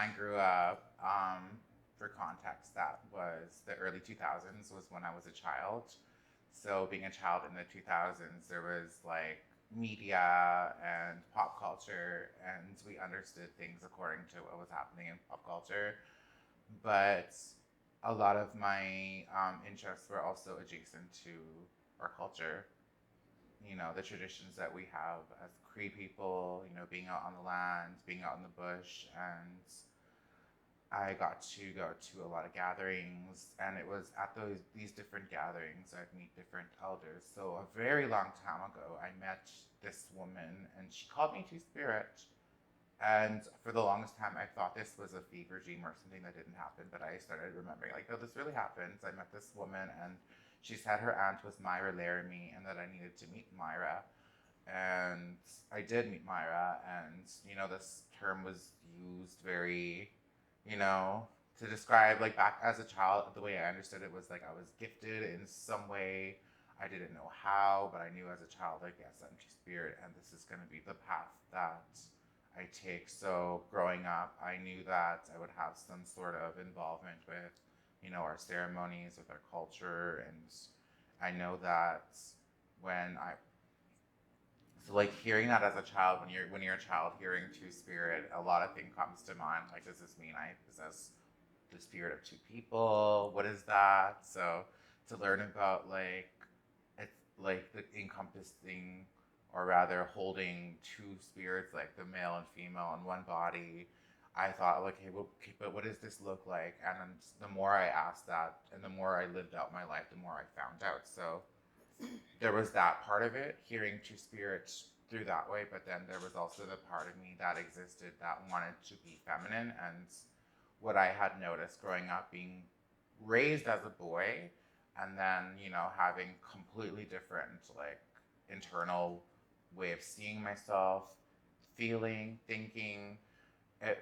I grew up, for context, that was the early 2000s was when I was a child. So being a child in the 2000s, there was like media and pop culture, and we understood things according to what was happening in pop culture. But a lot of my interests were also adjacent to our culture. You know, the traditions that we have as Cree people, you know, being out on the land, being out in the bush, and I got to go to a lot of gatherings, and it was at these different gatherings I'd meet different elders. So a very long time ago, I met this woman, and she called me Two Spirit. And for the longest time, I thought this was a fever dream or something that didn't happen. But I started remembering, like, oh, this really happened. I met this woman, and she said her aunt was Myra Laramie, and that I needed to meet Myra. And I did meet Myra, and you know, this term was used very, you know, to describe like back as a child. The way I understood it was like I was gifted in some way. I didn't know how, but I knew as a child, like, yes, I'm Two Spirit, and this is going to be the path that I take. So growing up, I knew that I would have some sort of involvement with, you know, our ceremonies, with our culture, and I know that when I so like hearing that as a child, when you're a child, hearing Two Spirit, a lot of things comes to mind. Like, does this mean I possess the spirit of two people? What is that? So to learn about like it's like the encompassing, or rather holding two spirits, like the male and female in one body. I thought, like, hey, well, okay, but what does this look like? And then the more I asked that, and the more I lived out my life, the more I found out. So there was that part of it, hearing Two Spirits through that way, but then there was also the part of me that existed that wanted to be feminine. And what I had noticed growing up, being raised as a boy, and then, you know, having completely different, like, internal way of seeing myself, feeling, thinking, it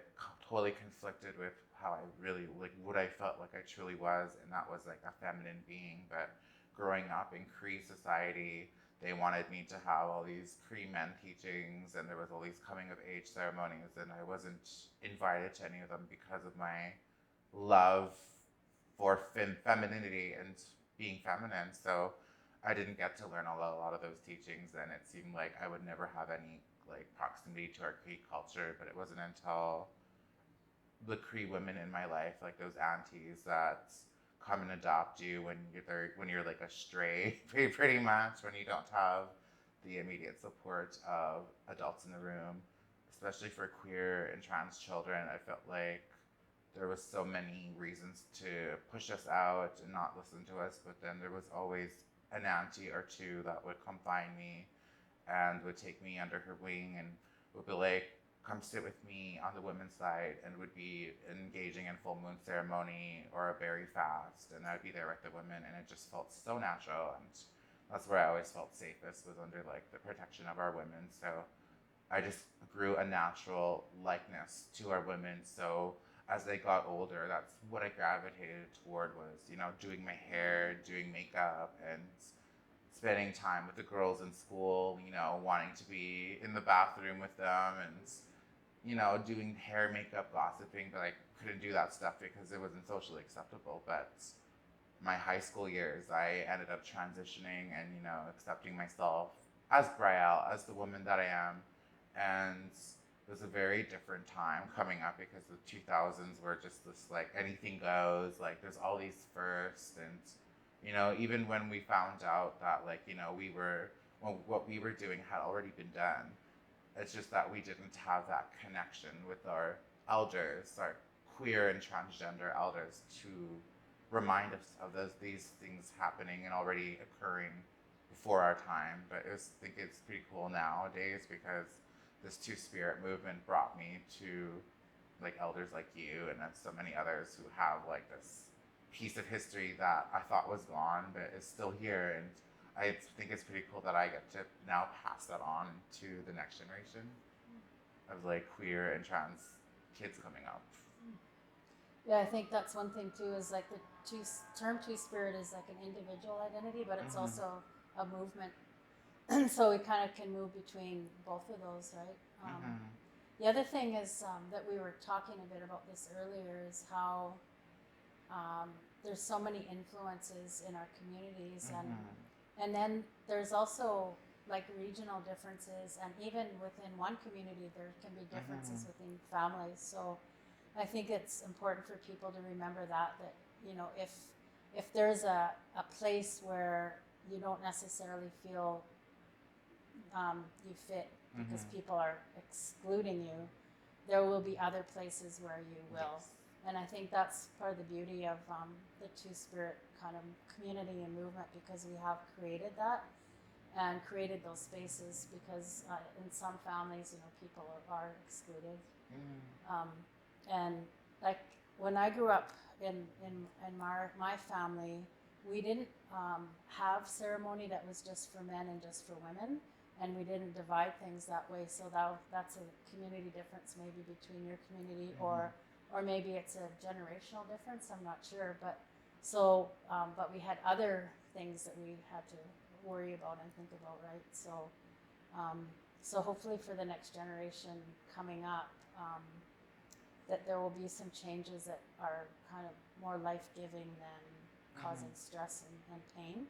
totally conflicted with how I really, like, what I felt like I truly was, and that was like a feminine being. But growing up in Cree society, they wanted me to have all these Cree men teachings, and there was all these coming of age ceremonies, and I wasn't invited to any of them because of my love for femininity and being feminine. So I didn't get to learn a lot of those teachings, and it seemed like I would never have any like proximity to our Cree culture. But it wasn't until the Cree women in my life, like those aunties that come and adopt you when you're like a stray, pretty much, when you don't have the immediate support of adults in the room, especially for queer and trans children. I felt like there was so many reasons to push us out and not listen to us, but then there was always an auntie or two that would come find me and would take me under her wing and would be like, come sit with me on the women's side, and would be engaging in full moon ceremony or a berry fast, and I'd be there with the women, and it just felt so natural. And that's where I always felt safest, was under like the protection of our women. So I just grew a natural likeness to our women. So as they got older, that's what I gravitated toward, was, you know, doing my hair, doing makeup, and spending time with the girls in school, you know, wanting to be in the bathroom with them, and, you know, doing hair, makeup, gossiping. But I couldn't do that stuff because it wasn't socially acceptable. But my high school years, I ended up transitioning and, you know, accepting myself as Brielle, as the woman that I am. And it was a very different time coming up, because the 2000s were just this, like, anything goes, like, there's all these firsts. And, you know, even when we found out that, like, you know, what we were doing had already been done, it's just that we didn't have that connection with our elders, our queer and transgender elders, to remind us of these things happening and already occurring before our time. But I think it's pretty cool nowadays, because this Two Spirit movement brought me to like elders like you and then so many others who have like this piece of history that I thought was gone but is still here. And I think it's pretty cool that I get to now pass that on to the next generation of like queer and trans kids coming up. Yeah, I think that's one thing too, is like the term Two Spirit is like an individual identity, but it's also a movement. So we kind of can move between both of those, right? The other thing is that we were talking a bit about this earlier is how there's so many influences in our communities, and then there's also like regional differences, and even within one community there can be differences within families. So I think it's important for people to remember that you know, if there's a place where you don't necessarily feel you fit because people are excluding you, there will be other places where you will. Yes. And I think that's part of the beauty of the Two-Spirit kind of community and movement, because we have created that and created those spaces, because in some families, you know, people are excluded. And like when I grew up in my family, we didn't have ceremony that was just for men and just for women, and we didn't divide things that way. So that's a community difference maybe between your community, or maybe it's a generational difference. I'm not sure, but so but we had other things that we had to worry about and think about, right? So so hopefully for the next generation coming up, that there will be some changes that are kind of more life-giving than causing stress and pain.